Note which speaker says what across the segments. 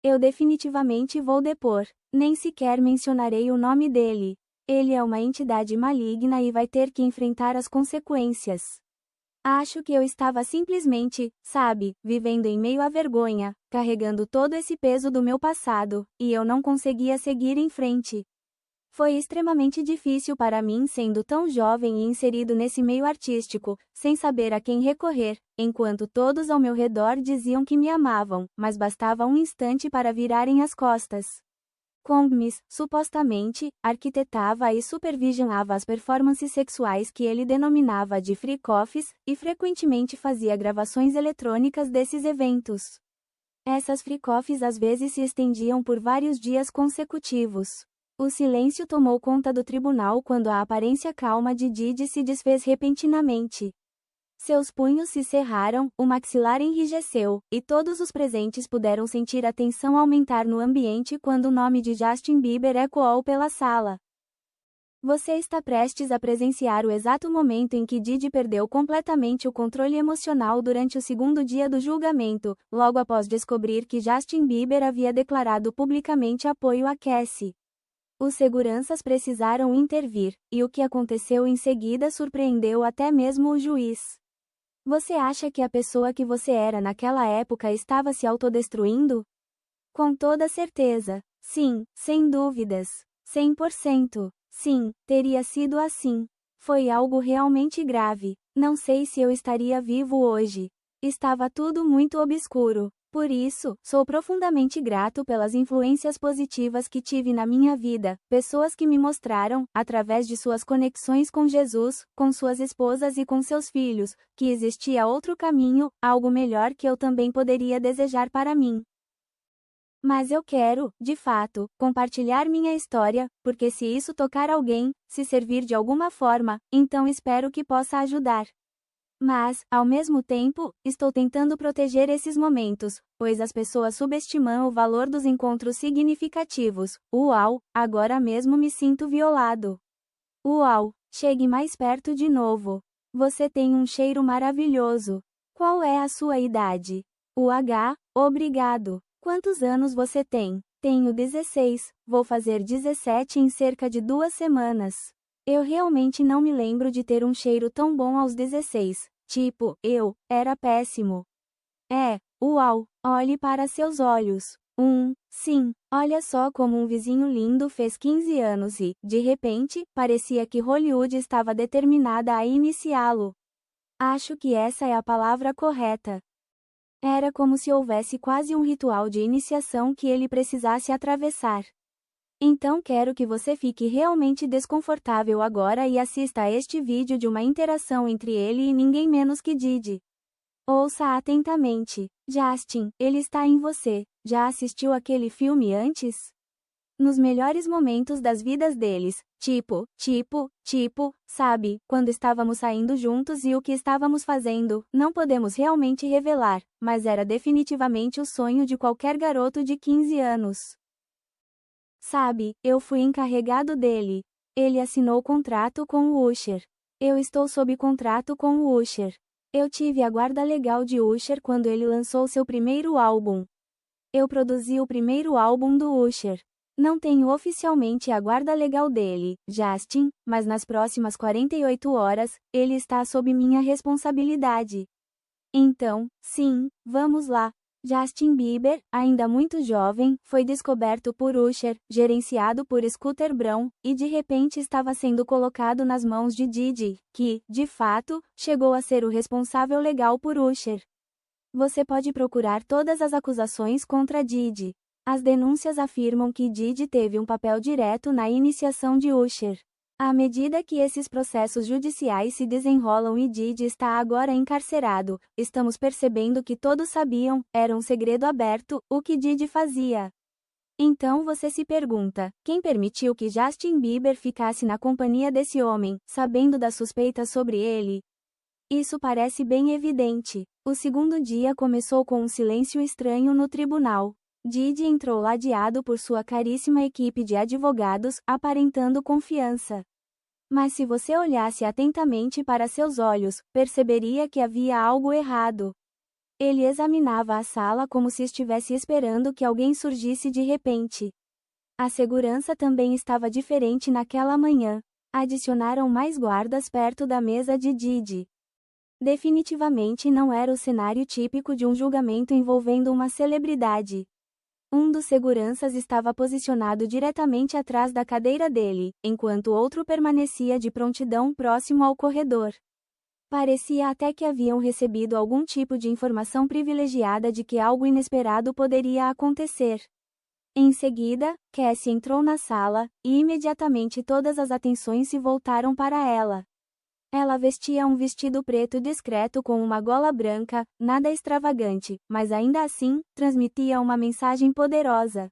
Speaker 1: Eu definitivamente vou depor. Nem sequer mencionarei o nome dele. Ele é uma entidade maligna e vai ter que enfrentar as consequências. Acho que eu estava simplesmente, sabe, vivendo em meio à vergonha, carregando todo esse peso do meu passado, e eu não conseguia seguir em frente. Foi extremamente difícil para mim sendo tão jovem e inserido nesse meio artístico, sem saber a quem recorrer, enquanto todos ao meu redor diziam que me amavam, mas bastava um instante para virarem as costas. Combs, supostamente, arquitetava e supervisionava as performances sexuais que ele denominava de freak-offs, e frequentemente fazia gravações eletrônicas desses eventos. Essas freak-offs às vezes se estendiam por vários dias consecutivos. O silêncio tomou conta do tribunal quando a aparência calma de Didi se desfez repentinamente. Seus punhos se cerraram, o maxilar enrijeceu, e todos os presentes puderam sentir a tensão aumentar no ambiente quando o nome de Justin Bieber ecoou pela sala. Você está prestes a presenciar o exato momento em que Didi perdeu completamente o controle emocional durante o segundo dia do julgamento, logo após descobrir que Justin Bieber havia declarado publicamente apoio a Cassie. Os seguranças precisaram intervir, e o que aconteceu em seguida surpreendeu até mesmo o juiz. Você acha que a pessoa que você era naquela época estava se autodestruindo? Com toda certeza. Sim, sem dúvidas. 100%. Sim, teria sido assim. Foi algo realmente grave. Não sei se eu estaria vivo hoje. Estava tudo muito obscuro. Por isso, sou profundamente grato pelas influências positivas que tive na minha vida, pessoas que me mostraram, através de suas conexões com Jesus, com suas esposas e com seus filhos, que existia outro caminho, algo melhor que eu também poderia desejar para mim. Mas eu quero, de fato, compartilhar minha história, porque se isso tocar alguém, se servir de alguma forma, então espero que possa ajudar. Mas, ao mesmo tempo, estou tentando proteger esses momentos, pois as pessoas subestimam o valor dos encontros significativos. Uau, agora mesmo me sinto violado. Uau, chegue mais perto de novo. Você tem um cheiro maravilhoso. Qual é a sua idade? Obrigado. Quantos anos você tem? Tenho 16, vou fazer 17 em cerca de 2 semanas. Eu realmente não me lembro de ter um cheiro tão bom aos 16. Tipo, era péssimo. Uau, olhe para seus olhos. Sim, olha só como um vizinho lindo fez 15 anos e, de repente, parecia que Hollywood estava determinada a iniciá-lo. Acho que essa é a palavra correta. Era como se houvesse quase um ritual de iniciação que ele precisasse atravessar. Então quero que você fique realmente desconfortável agora e assista a este vídeo de uma interação entre ele e ninguém menos que Didi. Ouça atentamente. Justin, ele está em você. Já assistiu aquele filme antes? Nos melhores momentos das vidas deles, sabe, quando estávamos saindo juntos e o que estávamos fazendo, não podemos realmente revelar, mas era definitivamente o sonho de qualquer garoto de 15 anos. Sabe, eu fui encarregado dele. Ele assinou contrato com o Usher. Eu estou sob contrato com o Usher. Eu tive a guarda legal de Usher quando ele lançou seu primeiro álbum. Eu produzi o primeiro álbum do Usher. Não tenho oficialmente a guarda legal dele, Justin, mas nas próximas 48 horas, ele está sob minha responsabilidade. Então, sim, vamos lá. Justin Bieber, ainda muito jovem, foi descoberto por Usher, gerenciado por Scooter Braun, e de repente estava sendo colocado nas mãos de Didi, que, de fato, chegou a ser o responsável legal por Usher. Você pode procurar todas as acusações contra Didi. As denúncias afirmam que Didi teve um papel direto na iniciação de Usher. À medida que esses processos judiciais se desenrolam e Didi está agora encarcerado, estamos percebendo que todos sabiam, era um segredo aberto, o que Didi fazia. Então você se pergunta, quem permitiu que Justin Bieber ficasse na companhia desse homem, sabendo das suspeitas sobre ele? Isso parece bem evidente. O segundo dia começou com um silêncio estranho no tribunal. Didi entrou ladeado por sua caríssima equipe de advogados, aparentando confiança. Mas se você olhasse atentamente para seus olhos, perceberia que havia algo errado. Ele examinava a sala como se estivesse esperando que alguém surgisse de repente. A segurança também estava diferente naquela manhã. Adicionaram mais guardas perto da mesa de Didi. Definitivamente não era o cenário típico de um julgamento envolvendo uma celebridade. Um dos seguranças estava posicionado diretamente atrás da cadeira dele, enquanto outro permanecia de prontidão próximo ao corredor. Parecia até que haviam recebido algum tipo de informação privilegiada de que algo inesperado poderia acontecer. Em seguida, Cassie entrou na sala, e imediatamente todas as atenções se voltaram para ela. Ela vestia um vestido preto discreto com uma gola branca, nada extravagante, mas ainda assim, transmitia uma mensagem poderosa.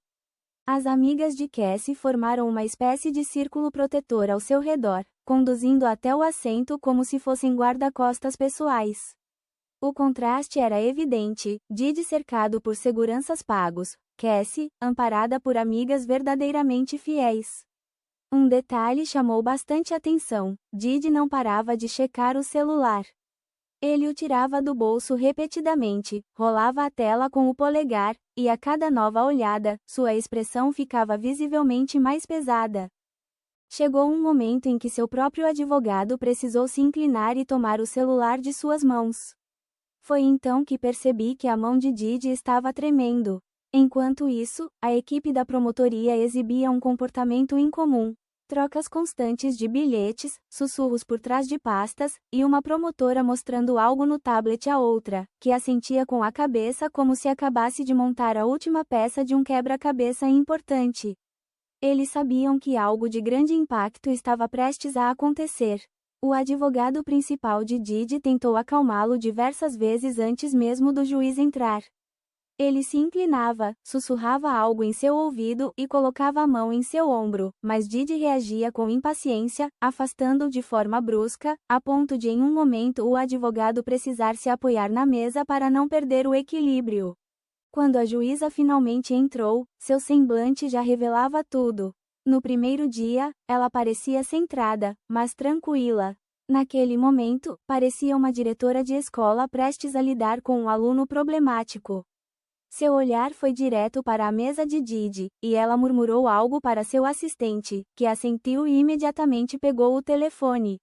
Speaker 1: As amigas de Cassie formaram uma espécie de círculo protetor ao seu redor, conduzindo até o assento como se fossem guarda-costas pessoais. O contraste era evidente, Didi cercado por seguranças pagos, Cassie, amparada por amigas verdadeiramente fiéis. Um detalhe chamou bastante atenção, Didi não parava de checar o celular. Ele o tirava do bolso repetidamente, rolava a tela com o polegar, e a cada nova olhada, sua expressão ficava visivelmente mais pesada. Chegou um momento em que seu próprio advogado precisou se inclinar e tomar o celular de suas mãos. Foi então que percebi que a mão de Didi estava tremendo. Enquanto isso, a equipe da promotoria exibia um comportamento incomum. Trocas constantes de bilhetes, sussurros por trás de pastas, e uma promotora mostrando algo no tablet à outra, que assentia com a cabeça como se acabasse de montar a última peça de um quebra-cabeça importante. Eles sabiam que algo de grande impacto estava prestes a acontecer. O advogado principal de Didi tentou acalmá-lo diversas vezes antes mesmo do juiz entrar. Ele se inclinava, sussurrava algo em seu ouvido e colocava a mão em seu ombro, mas Didi reagia com impaciência, afastando-o de forma brusca, a ponto de em um momento o advogado precisar se apoiar na mesa para não perder o equilíbrio. Quando a juíza finalmente entrou, seu semblante já revelava tudo. No primeiro dia, ela parecia centrada, mas tranquila. Naquele momento, parecia uma diretora de escola prestes a lidar com um aluno problemático. Seu olhar foi direto para a mesa de Didi, e ela murmurou algo para seu assistente, que assentiu e imediatamente pegou o telefone.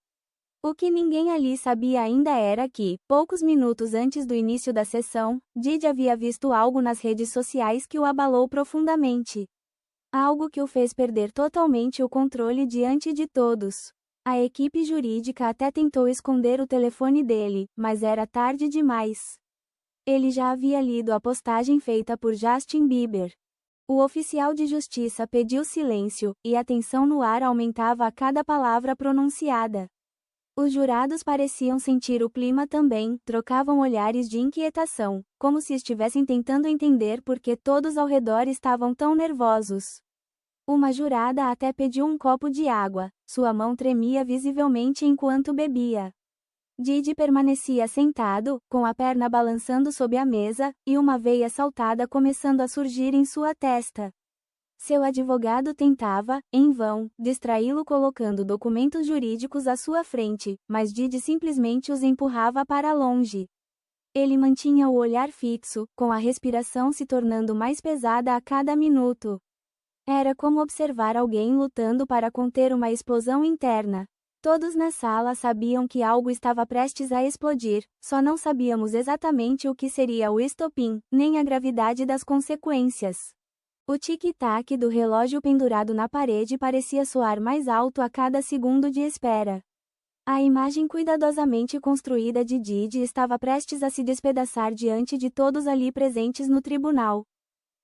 Speaker 1: O que ninguém ali sabia ainda era que, poucos minutos antes do início da sessão, Didi havia visto algo nas redes sociais que o abalou profundamente. Algo que o fez perder totalmente o controle diante de todos. A equipe jurídica até tentou esconder o telefone dele, mas era tarde demais. Ele já havia lido a postagem feita por Justin Bieber. O oficial de justiça pediu silêncio, e a tensão no ar aumentava a cada palavra pronunciada. Os jurados pareciam sentir o clima também, trocavam olhares de inquietação, como se estivessem tentando entender por que todos ao redor estavam tão nervosos. Uma jurada até pediu um copo de água, sua mão tremia visivelmente enquanto bebia. Didi permanecia sentado, com a perna balançando sob a mesa, e uma veia saltada começando a surgir em sua testa. Seu advogado tentava, em vão, distraí-lo colocando documentos jurídicos à sua frente, mas Didi simplesmente os empurrava para longe. Ele mantinha o olhar fixo, com a respiração se tornando mais pesada a cada minuto. Era como observar alguém lutando para conter uma explosão interna. Todos na sala sabiam que algo estava prestes a explodir, só não sabíamos exatamente o que seria o estopim, nem a gravidade das consequências. O tic-tac do relógio pendurado na parede parecia soar mais alto a cada segundo de espera. A imagem cuidadosamente construída de Didi estava prestes a se despedaçar diante de todos ali presentes no tribunal.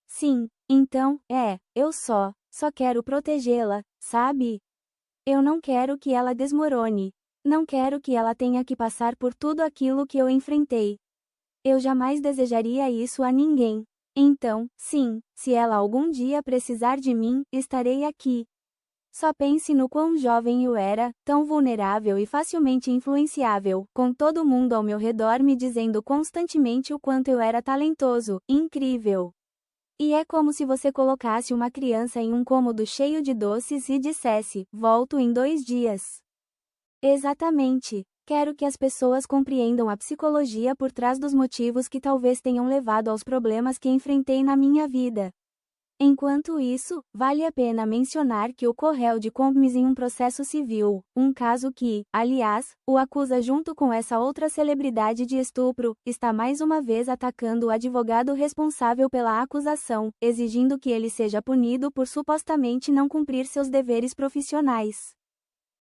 Speaker 1: Sim, então, eu só quero protegê-la, sabe? Eu não quero que ela desmorone. Não quero que ela tenha que passar por tudo aquilo que eu enfrentei. Eu jamais desejaria isso a ninguém. Então, sim, se ela algum dia precisar de mim, estarei aqui. Só pense no quão jovem eu era, tão vulnerável e facilmente influenciável, com todo mundo ao meu redor me dizendo constantemente o quanto eu era talentoso, incrível. E é como se você colocasse uma criança em um cômodo cheio de doces e dissesse, volto em 2 dias. Exatamente. Quero que as pessoas compreendam a psicologia por trás dos motivos que talvez tenham levado aos problemas que enfrentei na minha vida. Enquanto isso, vale a pena mencionar que ocorreu de Combs em um processo civil, um caso que, aliás, o acusa junto com essa outra celebridade de estupro, está mais uma vez atacando o advogado responsável pela acusação, exigindo que ele seja punido por supostamente não cumprir seus deveres profissionais.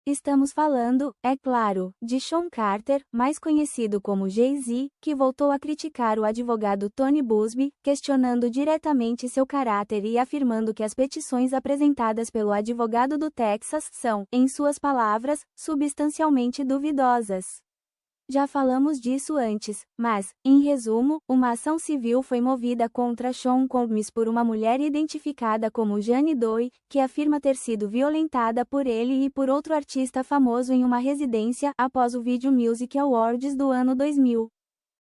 Speaker 1: Estamos falando, é claro, de Sean Carter, mais conhecido como Jay-Z, que voltou a criticar o advogado Tony Buzbee, questionando diretamente seu caráter e afirmando que as petições apresentadas pelo advogado do Texas são, em suas palavras, substancialmente duvidosas. Já falamos disso antes, mas, em resumo, uma ação civil foi movida contra Sean Combs por uma mulher identificada como Jane Doe, que afirma ter sido violentada por ele e por outro artista famoso em uma residência após o Video Music Awards do ano 2000.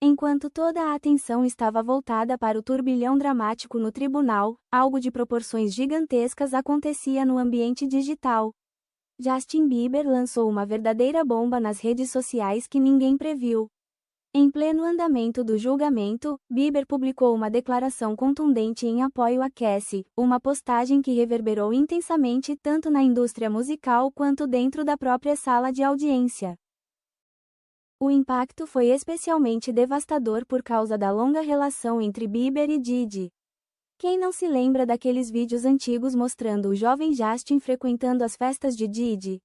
Speaker 1: Enquanto toda a atenção estava voltada para o turbilhão dramático no tribunal, algo de proporções gigantescas acontecia no ambiente digital. Justin Bieber lançou uma verdadeira bomba nas redes sociais que ninguém previu. Em pleno andamento do julgamento, Bieber publicou uma declaração contundente em apoio a Cassie, uma postagem que reverberou intensamente tanto na indústria musical quanto dentro da própria sala de audiência. O impacto foi especialmente devastador por causa da longa relação entre Bieber e Diddy. Quem não se lembra daqueles vídeos antigos mostrando o jovem Justin frequentando as festas de Diddy?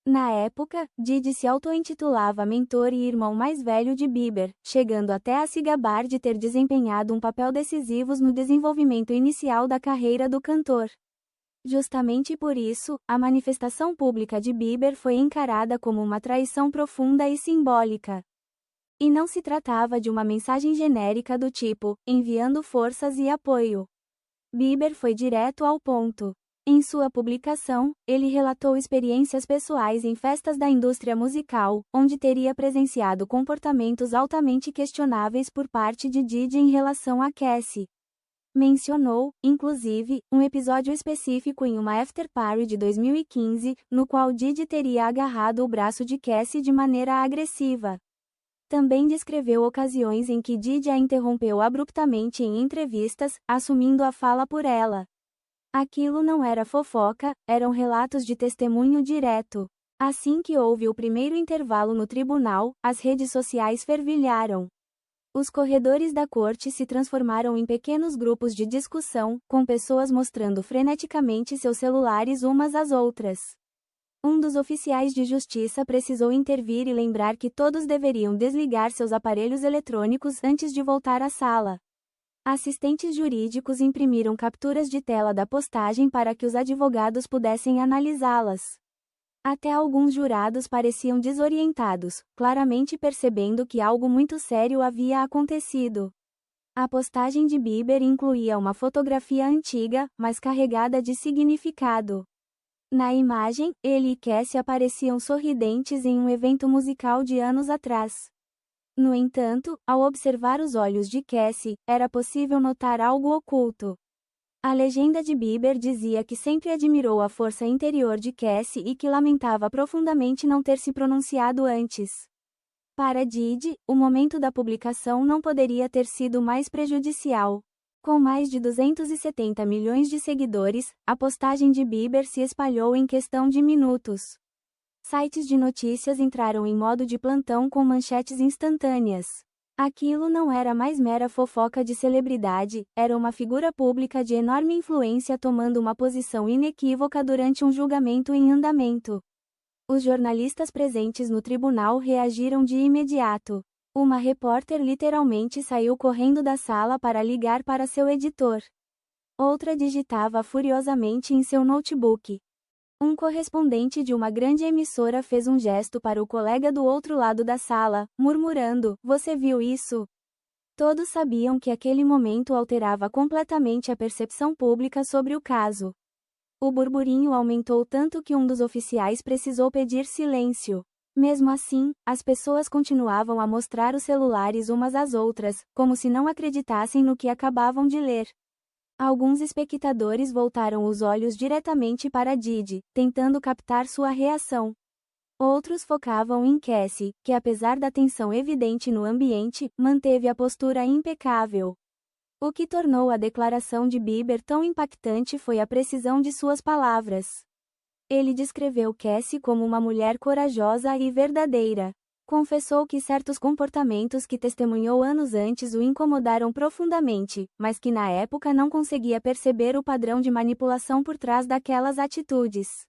Speaker 1: Na época, Diddy se auto-intitulava mentor e irmão mais velho de Bieber, chegando até a se gabar de ter desempenhado um papel decisivo no desenvolvimento inicial da carreira do cantor. Justamente por isso, a manifestação pública de Bieber foi encarada como uma traição profunda e simbólica. E não se tratava de uma mensagem genérica do tipo, enviando forças e apoio. Bieber foi direto ao ponto. Em sua publicação, ele relatou experiências pessoais em festas da indústria musical, onde teria presenciado comportamentos altamente questionáveis por parte de Diddy em relação a Cassie. Mencionou, inclusive, um episódio específico em uma after-party de 2015, no qual Diddy teria agarrado o braço de Cassie de maneira agressiva. Também descreveu ocasiões em que Diddy a interrompeu abruptamente em entrevistas, assumindo a fala por ela. Aquilo não era fofoca, eram relatos de testemunho direto. Assim que houve o primeiro intervalo no tribunal, as redes sociais fervilharam. Os corredores da corte se transformaram em pequenos grupos de discussão, com pessoas mostrando freneticamente seus celulares umas às outras. Um dos oficiais de justiça precisou intervir e lembrar que todos deveriam desligar seus aparelhos eletrônicos antes de voltar à sala. Assistentes jurídicos imprimiram capturas de tela da postagem para que os advogados pudessem analisá-las. Até alguns jurados pareciam desorientados, claramente percebendo que algo muito sério havia acontecido. A postagem de Bieber incluía uma fotografia antiga, mas carregada de significado. Na imagem, ele e Cassie apareciam sorridentes em um evento musical de anos atrás. No entanto, ao observar os olhos de Cassie, era possível notar algo oculto. A legenda de Bieber dizia que sempre admirou a força interior de Cassie e que lamentava profundamente não ter se pronunciado antes. Para Diddy, o momento da publicação não poderia ter sido mais prejudicial. Com mais de 270 milhões de seguidores, a postagem de Bieber se espalhou em questão de minutos. Sites de notícias entraram em modo de plantão com manchetes instantâneas. Aquilo não era mais mera fofoca de celebridade, era uma figura pública de enorme influência tomando uma posição inequívoca durante um julgamento em andamento. Os jornalistas presentes no tribunal reagiram de imediato. Uma repórter literalmente saiu correndo da sala para ligar para seu editor. Outra digitava furiosamente em seu notebook. Um correspondente de uma grande emissora fez um gesto para o colega do outro lado da sala, murmurando: "Você viu isso?" Todos sabiam que aquele momento alterava completamente a percepção pública sobre o caso. O burburinho aumentou tanto que um dos oficiais precisou pedir silêncio. Mesmo assim, as pessoas continuavam a mostrar os celulares umas às outras, como se não acreditassem no que acabavam de ler. Alguns espectadores voltaram os olhos diretamente para Diddy, tentando captar sua reação. Outros focavam em Cassie, que apesar da tensão evidente no ambiente, manteve a postura impecável. O que tornou a declaração de Bieber tão impactante foi a precisão de suas palavras. Ele descreveu Cassie como uma mulher corajosa e verdadeira. Confessou que certos comportamentos que testemunhou anos antes o incomodaram profundamente, mas que na época não conseguia perceber o padrão de manipulação por trás daquelas atitudes.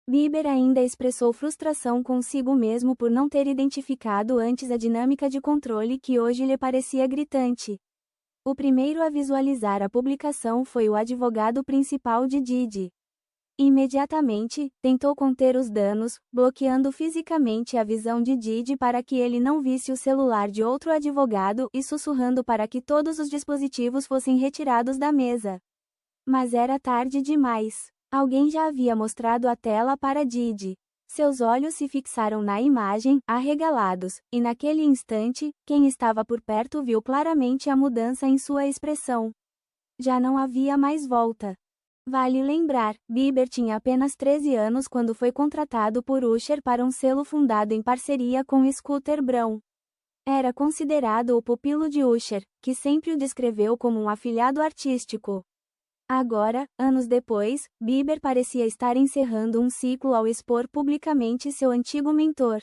Speaker 1: Bieber ainda expressou frustração consigo mesmo por não ter identificado antes a dinâmica de controle que hoje lhe parecia gritante. O primeiro a visualizar a publicação foi o advogado principal de Diddy. Imediatamente, tentou conter os danos, bloqueando fisicamente a visão de Diddy para que ele não visse o celular de outro advogado e sussurrando para que todos os dispositivos fossem retirados da mesa. Mas era tarde demais. Alguém já havia mostrado a tela para Diddy. Seus olhos se fixaram na imagem, arregalados, e naquele instante, quem estava por perto viu claramente a mudança em sua expressão. Já não havia mais volta. Vale lembrar, Bieber tinha apenas 13 anos quando foi contratado por Usher para um selo fundado em parceria com Scooter Braun. Era considerado o pupilo de Usher, que sempre o descreveu como um afilhado artístico. Agora, anos depois, Bieber parecia estar encerrando um ciclo ao expor publicamente seu antigo mentor.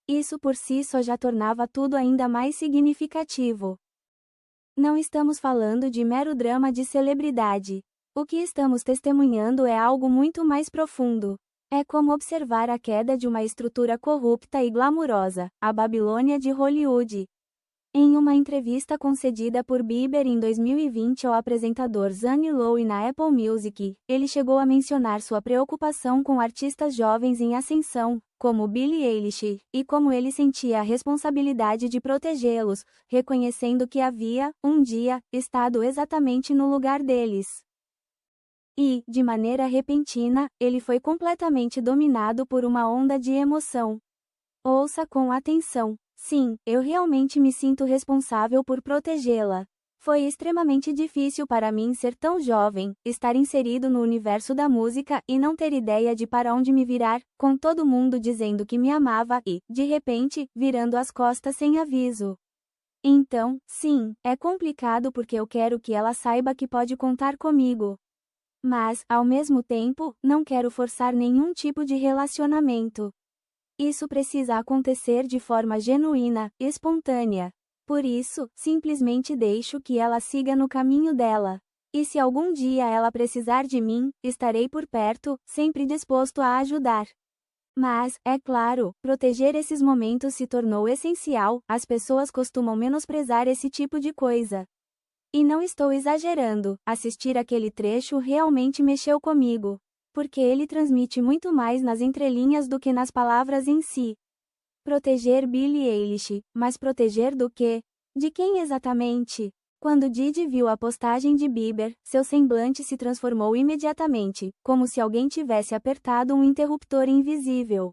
Speaker 1: Isso por si só já tornava tudo ainda mais significativo. Não estamos falando de mero drama de celebridade. O que estamos testemunhando é algo muito mais profundo. É como observar a queda de uma estrutura corrupta e glamurosa, a Babilônia de Hollywood. Em uma entrevista concedida por Bieber em 2020 ao apresentador Zane Lowe na Apple Music, ele chegou a mencionar sua preocupação com artistas jovens em ascensão, como Billie Eilish, e como ele sentia a responsabilidade de protegê-los, reconhecendo que havia, um dia, estado exatamente no lugar deles. E, de maneira repentina, ele foi completamente dominado por uma onda de emoção. Ouça com atenção. Sim, eu realmente me sinto responsável por protegê-la. Foi extremamente difícil para mim ser tão jovem, estar inserido no universo da música e não ter ideia de para onde me virar, com todo mundo dizendo que me amava e, de repente, virando as costas sem aviso. Então, sim, é complicado porque eu quero que ela saiba que pode contar comigo. Mas, ao mesmo tempo, não quero forçar nenhum tipo de relacionamento. Isso precisa acontecer de forma genuína, espontânea. Por isso, simplesmente deixo que ela siga no caminho dela. E se algum dia ela precisar de mim, estarei por perto, sempre disposto a ajudar. Mas, é claro, proteger esses momentos se tornou essencial, as pessoas costumam menosprezar esse tipo de coisa. E não estou exagerando, assistir aquele trecho realmente mexeu comigo. Porque ele transmite muito mais nas entrelinhas do que nas palavras em si. Proteger Billie Eilish, mas proteger do quê? De quem exatamente? Quando Diddy viu a postagem de Bieber, seu semblante se transformou imediatamente, como se alguém tivesse apertado um interruptor invisível.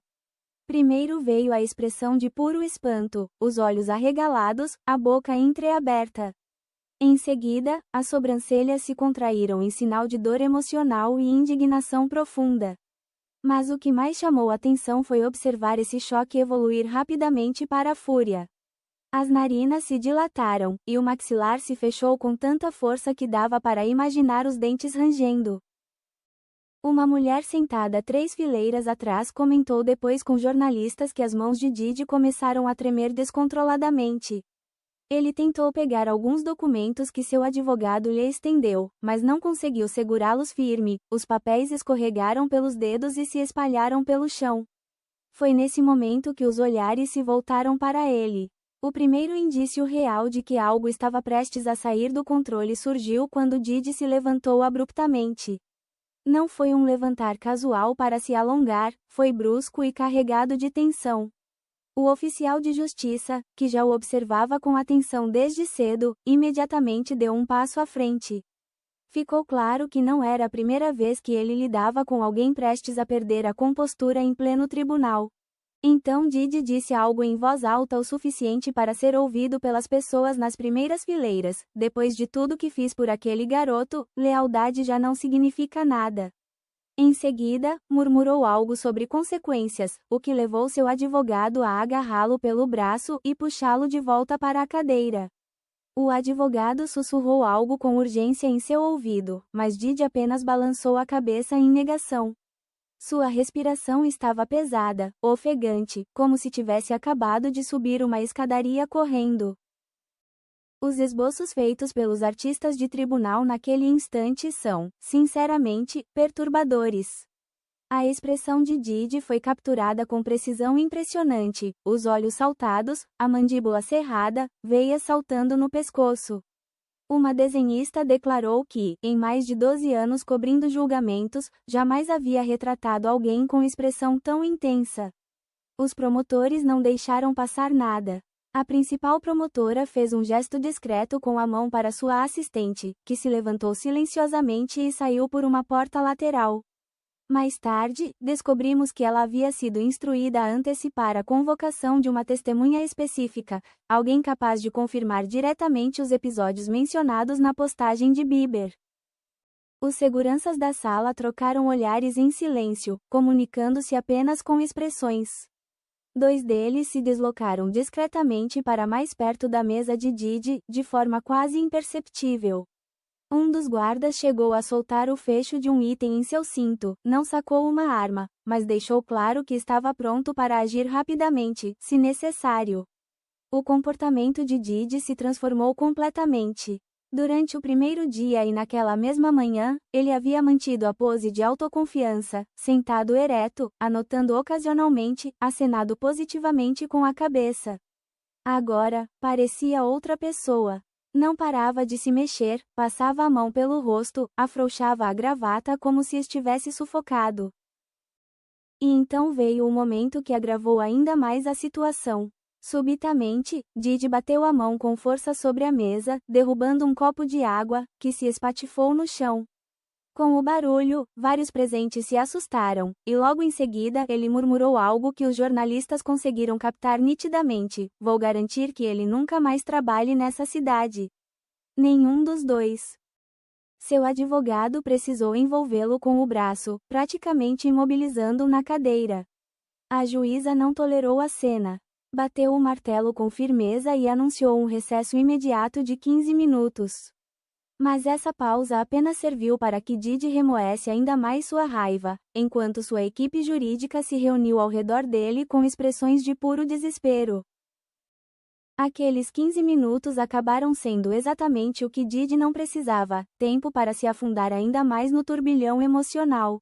Speaker 1: Primeiro veio a expressão de puro espanto, os olhos arregalados, a boca entreaberta. Em seguida, as sobrancelhas se contraíram em sinal de dor emocional e indignação profunda. Mas o que mais chamou atenção foi observar esse choque evoluir rapidamente para a fúria. As narinas se dilataram, e o maxilar se fechou com tanta força que dava para imaginar os dentes rangendo. Uma mulher sentada 3 fileiras atrás comentou depois com jornalistas que as mãos de Diddy começaram a tremer descontroladamente. Ele tentou pegar alguns documentos que seu advogado lhe estendeu, mas não conseguiu segurá-los firme, os papéis escorregaram pelos dedos e se espalharam pelo chão. Foi nesse momento que os olhares se voltaram para ele. O primeiro indício real de que algo estava prestes a sair do controle surgiu quando Diddy se levantou abruptamente. Não foi um levantar casual para se alongar, foi brusco e carregado de tensão. O oficial de justiça, que já o observava com atenção desde cedo, imediatamente deu um passo à frente. Ficou claro que não era a primeira vez que ele lidava com alguém prestes a perder a compostura em pleno tribunal. Então Diddy disse algo em voz alta o suficiente para ser ouvido pelas pessoas nas primeiras fileiras. Depois de tudo que fiz por aquele garoto, lealdade já não significa nada. Em seguida, murmurou algo sobre consequências, o que levou seu advogado a agarrá-lo pelo braço e puxá-lo de volta para a cadeira. O advogado sussurrou algo com urgência em seu ouvido, mas Didi apenas balançou a cabeça em negação. Sua respiração estava pesada, ofegante, como se tivesse acabado de subir uma escadaria correndo. Os esboços feitos pelos artistas de tribunal naquele instante são, sinceramente, perturbadores. A expressão de Didi foi capturada com precisão impressionante, os olhos saltados, a mandíbula cerrada, veias saltando no pescoço. Uma desenhista declarou que, em mais de 12 anos cobrindo julgamentos, jamais havia retratado alguém com expressão tão intensa. Os promotores não deixaram passar nada. A principal promotora fez um gesto discreto com a mão para sua assistente, que se levantou silenciosamente e saiu por uma porta lateral. Mais tarde, descobrimos que ela havia sido instruída a antecipar a convocação de uma testemunha específica, alguém capaz de confirmar diretamente os episódios mencionados na postagem de Bieber. Os seguranças da sala trocaram olhares em silêncio, comunicando-se apenas com expressões. 2 deles se deslocaram discretamente para mais perto da mesa de Didi, de forma quase imperceptível. Um dos guardas chegou a soltar o fecho de um item em seu cinto, não sacou uma arma, mas deixou claro que estava pronto para agir rapidamente, se necessário. O comportamento de Didi se transformou completamente. Durante o primeiro dia e naquela mesma manhã, ele havia mantido a pose de autoconfiança, sentado ereto, anotando ocasionalmente, acenado positivamente com a cabeça. Agora, parecia outra pessoa. Não parava de se mexer, passava a mão pelo rosto, afrouxava a gravata como se estivesse sufocado. E então veio o momento que agravou ainda mais a situação. Subitamente, Didi bateu a mão com força sobre a mesa, derrubando um copo de água, que se espatifou no chão. Com o barulho, vários presentes se assustaram, e logo em seguida ele murmurou algo que os jornalistas conseguiram captar nitidamente: vou garantir que ele nunca mais trabalhe nessa cidade. Nenhum dos dois. Seu advogado precisou envolvê-lo com o braço, praticamente imobilizando-o na cadeira. A juíza não tolerou a cena. Bateu o martelo com firmeza e anunciou um recesso imediato de 15 minutos. Mas essa pausa apenas serviu para que Didi remoesse ainda mais sua raiva, enquanto sua equipe jurídica se reuniu ao redor dele com expressões de puro desespero. Aqueles 15 minutos acabaram sendo exatamente o que Didi não precisava, tempo para se afundar ainda mais no turbilhão emocional.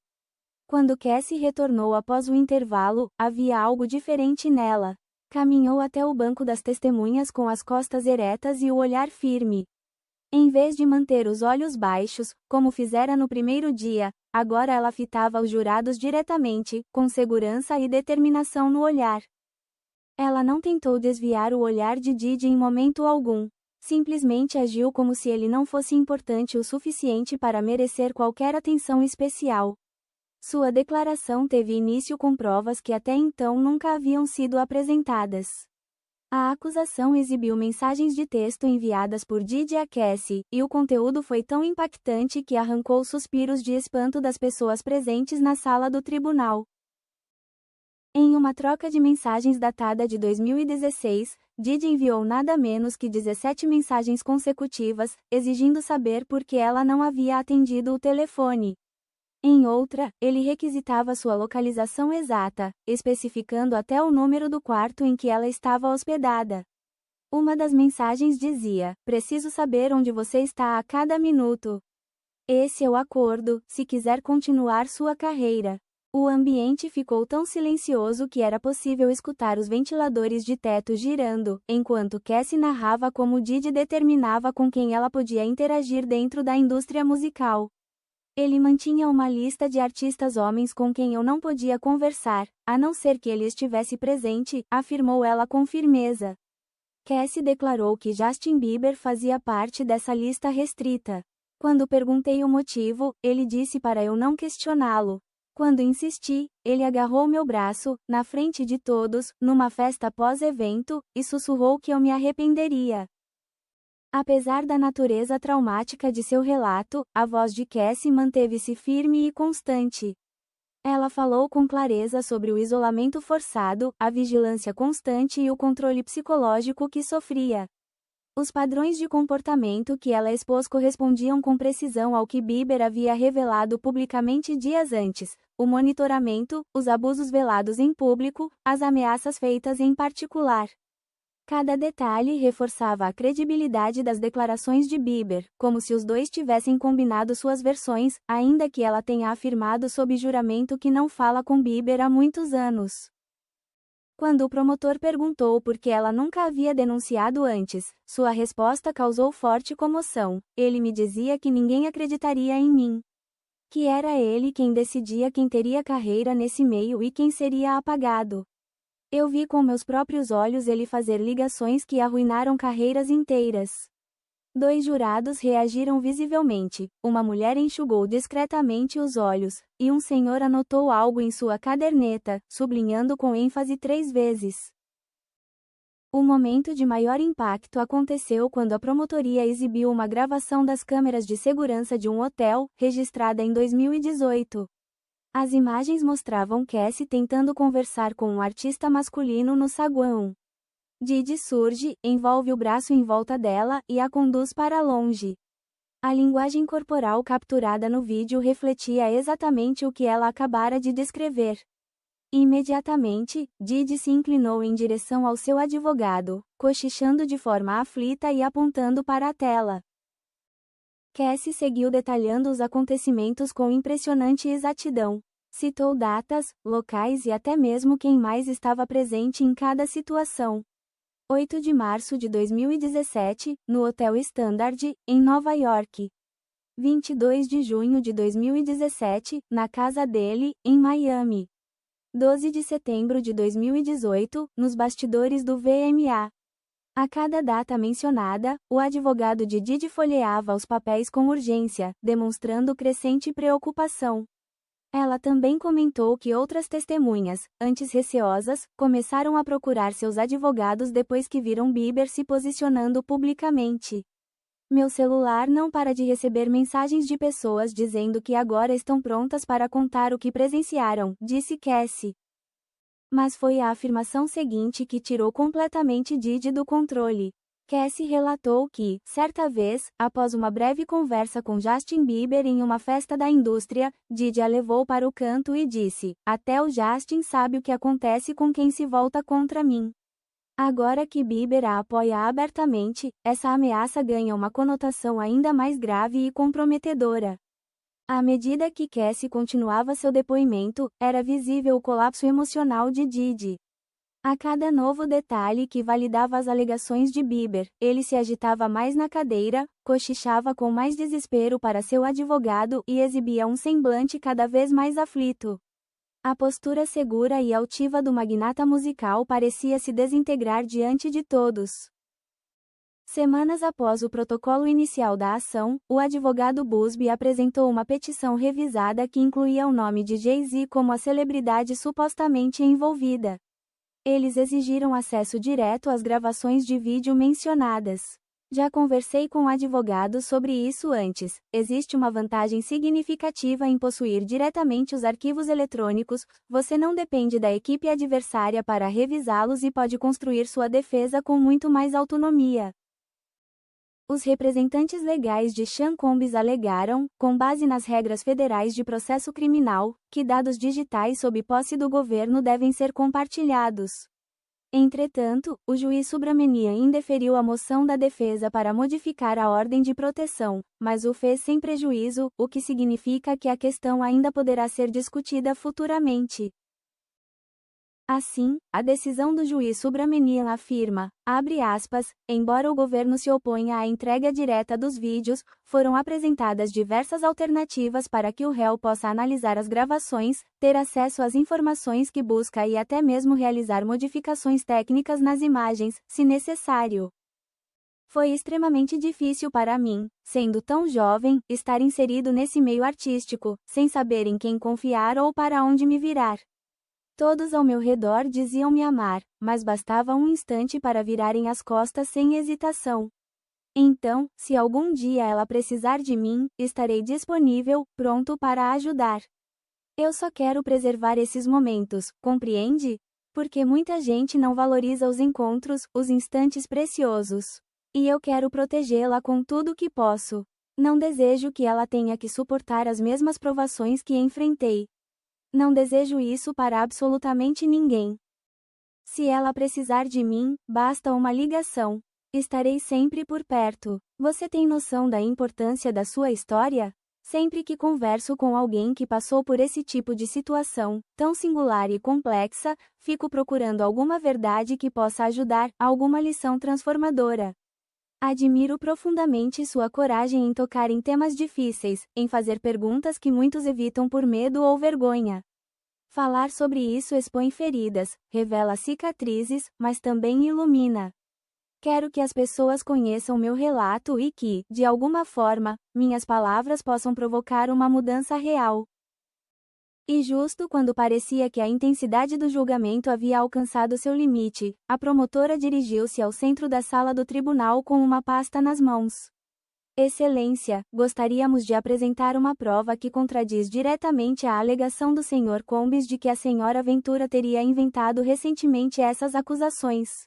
Speaker 1: Quando Cassie retornou após o intervalo, havia algo diferente nela. Caminhou até o banco das testemunhas com as costas eretas e o olhar firme. Em vez de manter os olhos baixos, como fizera no primeiro dia, agora ela fitava os jurados diretamente, com segurança e determinação no olhar. Ela não tentou desviar o olhar de Didi em momento algum. Simplesmente agiu como se ele não fosse importante o suficiente para merecer qualquer atenção especial. Sua declaração teve início com provas que até então nunca haviam sido apresentadas. A acusação exibiu mensagens de texto enviadas por Didi a Cassie, e o conteúdo foi tão impactante que arrancou suspiros de espanto das pessoas presentes na sala do tribunal. Em uma troca de mensagens datada de 2016, Didi enviou nada menos que 17 mensagens consecutivas, exigindo saber por que ela não havia atendido o telefone. Em outra, ele requisitava sua localização exata, especificando até o número do quarto em que ela estava hospedada. Uma das mensagens dizia: preciso saber onde você está a cada minuto. Esse é o acordo, se quiser continuar sua carreira. O ambiente ficou tão silencioso que era possível escutar os ventiladores de teto girando, enquanto Cassie narrava como Didi determinava com quem ela podia interagir dentro da indústria musical. Ele mantinha uma lista de artistas homens com quem eu não podia conversar, a não ser que ele estivesse presente, afirmou ela com firmeza. Cassie declarou que Justin Bieber fazia parte dessa lista restrita. Quando perguntei o motivo, ele disse para eu não questioná-lo. Quando insisti, ele agarrou meu braço, na frente de todos, numa festa pós-evento, e sussurrou que eu me arrependeria. Apesar da natureza traumática de seu relato, a voz de Cassie manteve-se firme e constante. Ela falou com clareza sobre o isolamento forçado, a vigilância constante e o controle psicológico que sofria. Os padrões de comportamento que ela expôs correspondiam com precisão ao que Bieber havia revelado publicamente dias antes: o monitoramento, os abusos velados em público, as ameaças feitas em particular. Cada detalhe reforçava a credibilidade das declarações de Bieber, como se os dois tivessem combinado suas versões, ainda que ela tenha afirmado sob juramento que não fala com Bieber há muitos anos. Quando o promotor perguntou por que ela nunca havia denunciado antes, sua resposta causou forte comoção. Ele me dizia que ninguém acreditaria em mim. Que era ele quem decidia quem teria carreira nesse meio e quem seria apagado. Eu vi com meus próprios olhos ele fazer ligações que arruinaram carreiras inteiras. 2 jurados reagiram visivelmente, uma mulher enxugou discretamente os olhos, e um senhor anotou algo em sua caderneta, sublinhando com ênfase 3 vezes. O momento de maior impacto aconteceu quando a promotoria exibiu uma gravação das câmeras de segurança de um hotel, registrada em 2018. As imagens mostravam Cassie tentando conversar com um artista masculino no saguão. Didi surge, envolve o braço em volta dela e a conduz para longe. A linguagem corporal capturada no vídeo refletia exatamente o que ela acabara de descrever. Imediatamente, Didi se inclinou em direção ao seu advogado, cochichando de forma aflita e apontando para a tela. Cassie seguiu detalhando os acontecimentos com impressionante exatidão. Citou datas, locais e até mesmo quem mais estava presente em cada situação. 8 de março de 2017, no Hotel Standard, em Nova York. 22 de junho de 2017, na casa dele, em Miami. 12 de setembro de 2018, nos bastidores do VMA. A cada data mencionada, o advogado de Didi folheava os papéis com urgência, demonstrando crescente preocupação. Ela também comentou que outras testemunhas, antes receosas, começaram a procurar seus advogados depois que viram Bieber se posicionando publicamente. Meu celular não para de receber mensagens de pessoas dizendo que agora estão prontas para contar o que presenciaram, disse Cassie. Mas foi a afirmação seguinte que tirou completamente Didi do controle. Cassie relatou que, certa vez, após uma breve conversa com Justin Bieber em uma festa da indústria, Didi a levou para o canto e disse: "Até o Justin sabe o que acontece com quem se volta contra mim." Agora que Bieber a apoia abertamente, essa ameaça ganha uma conotação ainda mais grave e comprometedora. À medida que Cassie continuava seu depoimento, era visível o colapso emocional de Didi. A cada novo detalhe que validava as alegações de Bieber, ele se agitava mais na cadeira, cochichava com mais desespero para seu advogado e exibia um semblante cada vez mais aflito. A postura segura e altiva do magnata musical parecia se desintegrar diante de todos. Semanas após o protocolo inicial da ação, o advogado Busby apresentou uma petição revisada que incluía o nome de Jay-Z como a celebridade supostamente envolvida. Eles exigiram acesso direto às gravações de vídeo mencionadas. Já conversei com advogados sobre isso antes. Existe uma vantagem significativa em possuir diretamente os arquivos eletrônicos, você não depende da equipe adversária para revisá-los e pode construir sua defesa com muito mais autonomia. Os representantes legais de Sean Combs alegaram, com base nas regras federais de processo criminal, que dados digitais sob posse do governo devem ser compartilhados. Entretanto, o juiz Subramanian indeferiu a moção da defesa para modificar a ordem de proteção, mas o fez sem prejuízo, o que significa que a questão ainda poderá ser discutida futuramente. Assim, a decisão do juiz Subramanian afirma, abre aspas, embora o governo se oponha à entrega direta dos vídeos, foram apresentadas diversas alternativas para que o réu possa analisar as gravações, ter acesso às informações que busca e até mesmo realizar modificações técnicas nas imagens, se necessário. Foi extremamente difícil para mim, sendo tão jovem, estar inserido nesse meio artístico, sem saber em quem confiar ou para onde me virar. Todos ao meu redor diziam me amar, mas bastava um instante para virarem as costas sem hesitação. Então, se algum dia ela precisar de mim, estarei disponível, pronto para ajudar. Eu só quero preservar esses momentos, compreende? Porque muita gente não valoriza os encontros, os instantes preciosos. E eu quero protegê-la com tudo o que posso. Não desejo que ela tenha que suportar as mesmas provações que enfrentei. Não desejo isso para absolutamente ninguém. Se ela precisar de mim, basta uma ligação. Estarei sempre por perto. Você tem noção da importância da sua história? Sempre que converso com alguém que passou por esse tipo de situação, tão singular e complexa, fico procurando alguma verdade que possa ajudar, alguma lição transformadora. Admiro profundamente sua coragem em tocar em temas difíceis, em fazer perguntas que muitos evitam por medo ou vergonha. Falar sobre isso expõe feridas, revela cicatrizes, mas também ilumina. Quero que as pessoas conheçam meu relato e que, de alguma forma, minhas palavras possam provocar uma mudança real. E justo quando parecia que a intensidade do julgamento havia alcançado seu limite, a promotora dirigiu-se ao centro da sala do tribunal com uma pasta nas mãos. Excelência, gostaríamos de apresentar uma prova que contradiz diretamente a alegação do Sr. Combs de que a Sra. Ventura teria inventado recentemente essas acusações.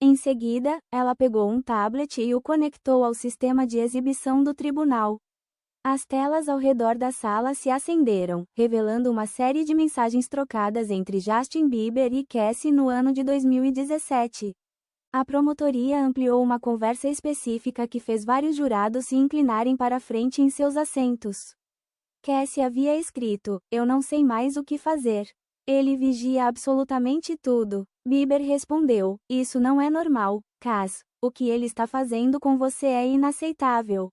Speaker 1: Em seguida, ela pegou um tablet e o conectou ao sistema de exibição do tribunal. As telas ao redor da sala se acenderam, revelando uma série de mensagens trocadas entre Justin Bieber e Cassie no ano de 2017. A promotoria ampliou uma conversa específica que fez vários jurados se inclinarem para frente em seus assentos. Cassie havia escrito: "Eu não sei mais o que fazer. Ele vigia absolutamente tudo." Bieber respondeu: "Isso não é normal, Cass. O que ele está fazendo com você é inaceitável.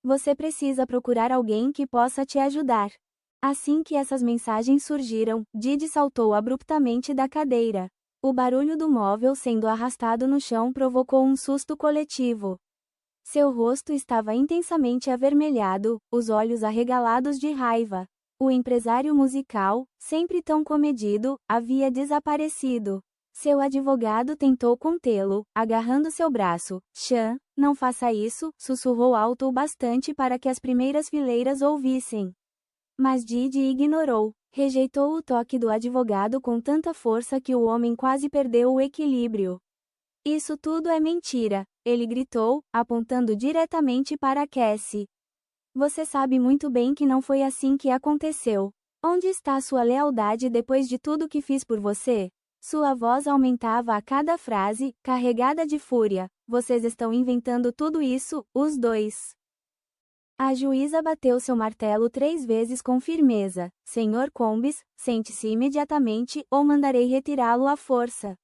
Speaker 1: Você precisa procurar alguém que possa te ajudar." Assim que essas mensagens surgiram, Didi saltou abruptamente da cadeira. O barulho do móvel sendo arrastado no chão provocou um susto coletivo. Seu rosto estava intensamente avermelhado, os olhos arregalados de raiva. O empresário musical, sempre tão comedido, havia desaparecido. Seu advogado tentou contê-lo, agarrando seu braço. "Sean, não faça isso", sussurrou alto o bastante para que as primeiras fileiras ouvissem. Mas Didi ignorou. Rejeitou o toque do advogado com tanta força que o homem quase perdeu o equilíbrio. "Isso tudo é mentira", ele gritou, apontando diretamente para Cassie. "Você sabe muito bem que não foi assim que aconteceu. Onde está sua lealdade depois de tudo que fiz por você?" Sua voz aumentava a cada frase, carregada de fúria. "Vocês estão inventando tudo isso, os dois." A juíza bateu seu martelo 3 vezes com firmeza. "Sr. Combs, sente-se imediatamente, ou mandarei retirá-lo à força."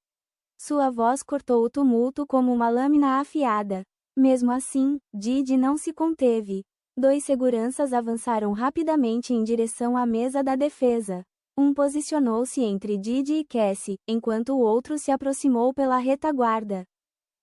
Speaker 1: Sua voz cortou o tumulto como uma lâmina afiada. Mesmo assim, Didi não se conteve. 2 seguranças avançaram rapidamente em direção à mesa da defesa. Um posicionou-se entre Didi e Cassie, enquanto o outro se aproximou pela retaguarda.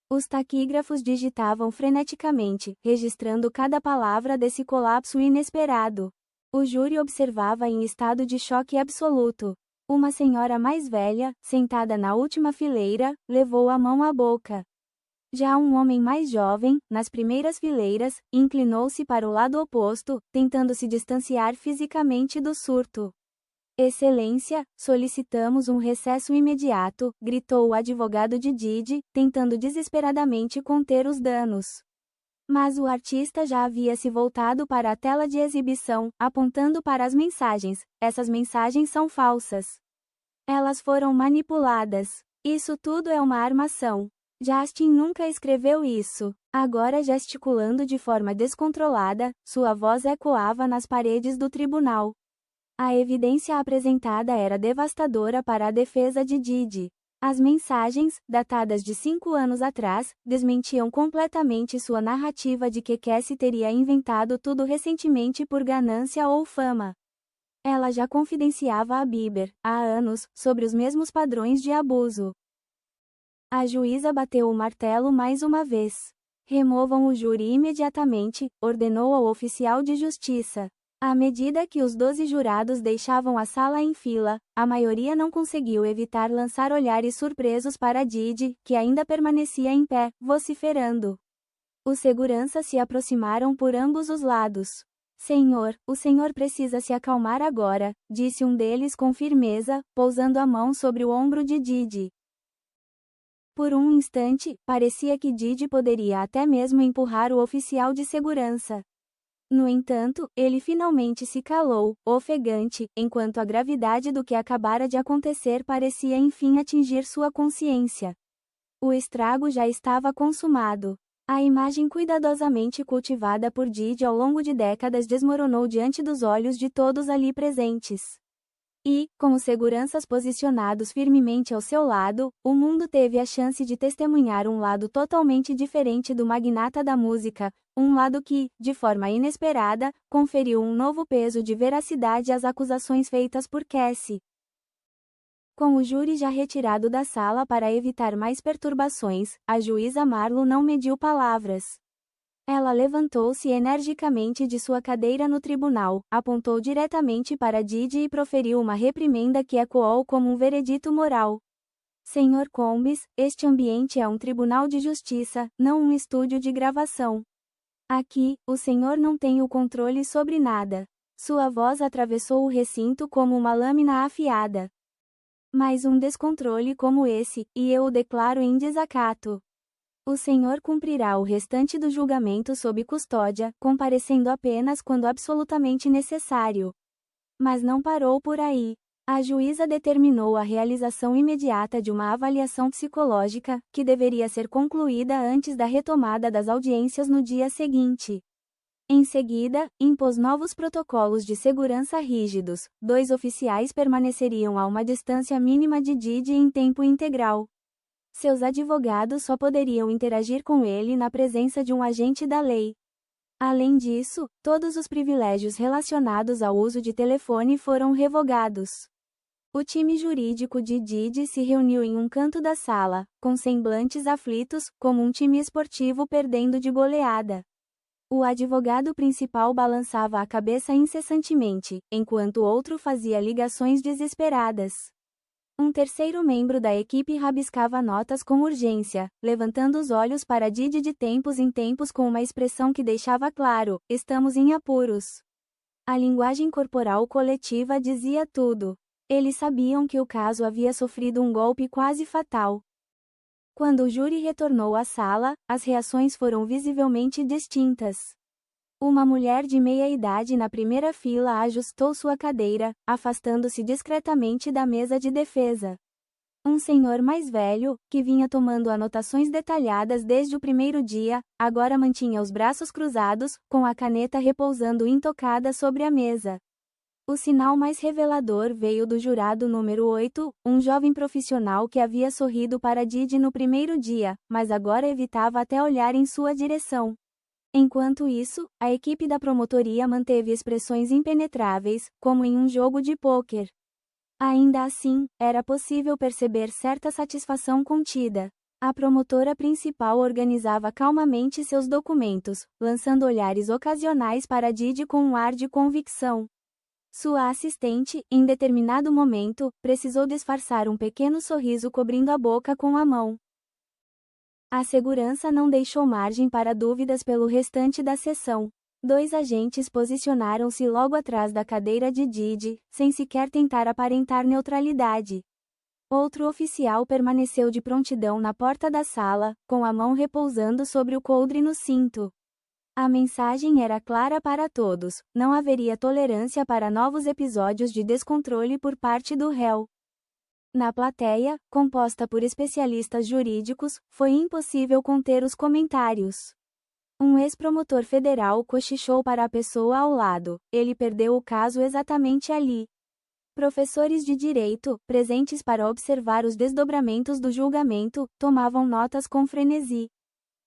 Speaker 1: Os taquígrafos digitavam freneticamente, registrando cada palavra desse colapso inesperado. O júri observava em estado de choque absoluto. Uma senhora mais velha, sentada na última fileira, levou a mão à boca. Já um homem mais jovem, nas primeiras fileiras, inclinou-se para o lado oposto, tentando se distanciar fisicamente do surto. "Excelência, solicitamos um recesso imediato", gritou o advogado de Didi, tentando desesperadamente conter os danos. Mas o artista já havia se voltado para a tela de exibição, apontando para as mensagens. "Essas mensagens são falsas. Elas foram manipuladas. Isso tudo é uma armação. Justin nunca escreveu isso." Agora gesticulando de forma descontrolada, sua voz ecoava nas paredes do tribunal. A evidência apresentada era devastadora para a defesa de Didi. As mensagens, datadas de 5 anos atrás, desmentiam completamente sua narrativa de que Cassie teria inventado tudo recentemente por ganância ou fama. Ela já confidenciava a Bieber, há anos, sobre os mesmos padrões de abuso. A juíza bateu o martelo mais uma vez. "Removam o júri imediatamente", ordenou ao oficial de justiça. À medida que os 12 jurados deixavam a sala em fila, a maioria não conseguiu evitar lançar olhares surpresos para Didi, que ainda permanecia em pé, vociferando. Os seguranças se aproximaram por ambos os lados. Senhor, o senhor precisa se acalmar agora, disse um deles com firmeza, pousando a mão sobre o ombro de Didi. Por um instante, parecia que Didi poderia até mesmo empurrar o oficial de segurança. No entanto, ele finalmente se calou, ofegante, enquanto a gravidade do que acabara de acontecer parecia enfim atingir sua consciência. O estrago já estava consumado. A imagem cuidadosamente cultivada por Didi ao longo de décadas desmoronou diante dos olhos de todos ali presentes. E, com os seguranças posicionados firmemente ao seu lado, o mundo teve a chance de testemunhar um lado totalmente diferente do magnata da música, um lado que, de forma inesperada, conferiu um novo peso de veracidade às acusações feitas por Cassie. Com o júri já retirado da sala para evitar mais perturbações, a juíza Marlo não mediu palavras. Ela levantou-se energicamente de sua cadeira no tribunal, apontou diretamente para Didi e proferiu uma reprimenda que ecoou como um veredito moral. Senhor Combs, este ambiente é um tribunal de justiça, não um estúdio de gravação. Aqui, o senhor não tem o controle sobre nada. Sua voz atravessou o recinto como uma lâmina afiada. Mais um descontrole como esse, e eu o declaro em desacato. O senhor cumprirá o restante do julgamento sob custódia, comparecendo apenas quando absolutamente necessário. Mas não parou por aí. A juíza determinou a realização imediata de uma avaliação psicológica, que deveria ser concluída antes da retomada das audiências no dia seguinte. Em seguida, impôs novos protocolos de segurança rígidos. 2 oficiais permaneceriam a uma distância mínima de Didi em tempo integral. Seus advogados só poderiam interagir com ele na presença de um agente da lei. Além disso, todos os privilégios relacionados ao uso de telefone foram revogados. O time jurídico de Didi se reuniu em um canto da sala, com semblantes aflitos, como um time esportivo perdendo de goleada. O advogado principal balançava a cabeça incessantemente, enquanto o outro fazia ligações desesperadas. Um terceiro membro da equipe rabiscava notas com urgência, levantando os olhos para Didi de tempos em tempos com uma expressão que deixava claro: estamos em apuros. A linguagem corporal coletiva dizia tudo. Eles sabiam que o caso havia sofrido um golpe quase fatal. Quando o júri retornou à sala, as reações foram visivelmente distintas. Uma mulher de meia-idade na primeira fila ajustou sua cadeira, afastando-se discretamente da mesa de defesa. Um senhor mais velho, que vinha tomando anotações detalhadas desde o primeiro dia, agora mantinha os braços cruzados, com a caneta repousando intocada sobre a mesa. O sinal mais revelador veio do jurado número 8, um jovem profissional que havia sorrido para Didi no primeiro dia, mas agora evitava até olhar em sua direção. Enquanto isso, a equipe da promotoria manteve expressões impenetráveis, como em um jogo de pôquer. Ainda assim, era possível perceber certa satisfação contida. A promotora principal organizava calmamente seus documentos, lançando olhares ocasionais para Didi com um ar de convicção. Sua assistente, em determinado momento, precisou disfarçar um pequeno sorriso cobrindo a boca com a mão. A segurança não deixou margem para dúvidas pelo restante da sessão. 2 agentes posicionaram-se logo atrás da cadeira de Didi, sem sequer tentar aparentar neutralidade. Outro oficial permaneceu de prontidão na porta da sala, com a mão repousando sobre o coldre no cinto. A mensagem era clara para todos: não haveria tolerância para novos episódios de descontrole por parte do réu. Na plateia, composta por especialistas jurídicos, foi impossível conter os comentários. Um ex-promotor federal cochichou para a pessoa ao lado: ele perdeu o caso exatamente ali. Professores de direito, presentes para observar os desdobramentos do julgamento, tomavam notas com frenesi.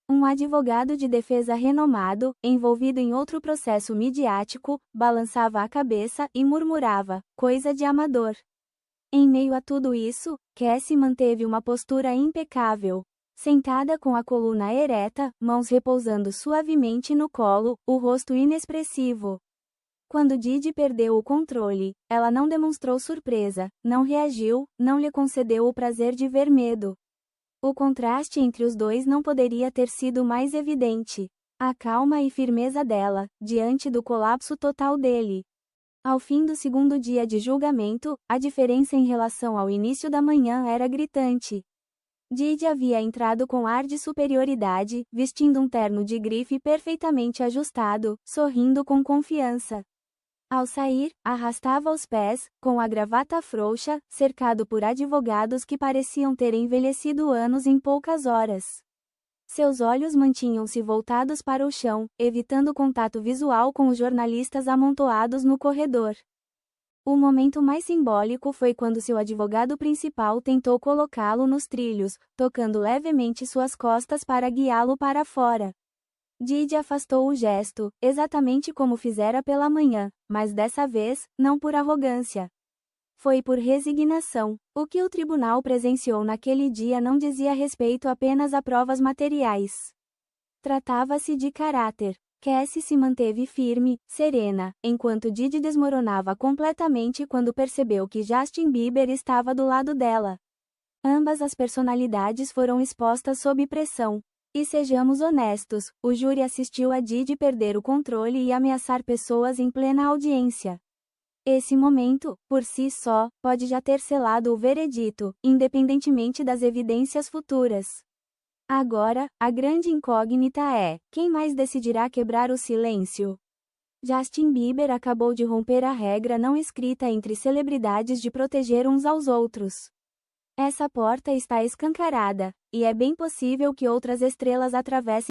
Speaker 1: Um advogado de defesa renomado, envolvido em outro processo midiático, balançava a cabeça e murmurava: coisa de amador. Em meio a tudo isso, Cassie manteve uma postura impecável. Sentada com a coluna ereta, mãos repousando suavemente no colo, o rosto inexpressivo. Quando Didi perdeu o controle, ela não demonstrou surpresa, não reagiu, não lhe concedeu o prazer de ver medo. O contraste entre os dois não poderia ter sido mais evidente. A calma e firmeza dela, diante do colapso total dele. Ao fim do segundo dia de julgamento, a diferença em relação ao início da manhã era gritante. Didi havia entrado com ar de superioridade, vestindo um terno de grife perfeitamente ajustado, sorrindo com confiança. Ao sair, arrastava os pés, com a gravata frouxa, cercado por advogados que pareciam ter envelhecido anos em poucas horas. Seus olhos mantinham-se voltados para o chão, evitando contato visual com os jornalistas amontoados no corredor. O momento mais simbólico foi quando seu advogado principal tentou colocá-lo nos trilhos, tocando levemente suas costas para guiá-lo para fora. Didi afastou o gesto, exatamente como fizera pela manhã, mas dessa vez, não por arrogância. Foi por resignação. O que o tribunal presenciou naquele dia não dizia respeito apenas a provas materiais. Tratava-se de caráter. Cassie se manteve firme, serena, enquanto Didi desmoronava completamente quando percebeu que Justin Bieber estava do lado dela. Ambas as personalidades foram expostas sob pressão. E sejamos honestos, o júri assistiu a Didi perder o controle e ameaçar pessoas em plena audiência. Esse momento, por si só, pode já ter selado o veredito, independentemente das evidências futuras. Agora, a grande incógnita é: quem mais decidirá quebrar o silêncio? Justin Bieber acabou de romper a regra não escrita entre celebridades de proteger uns aos outros. Essa porta está escancarada, e é bem possível que outras estrelas atravessem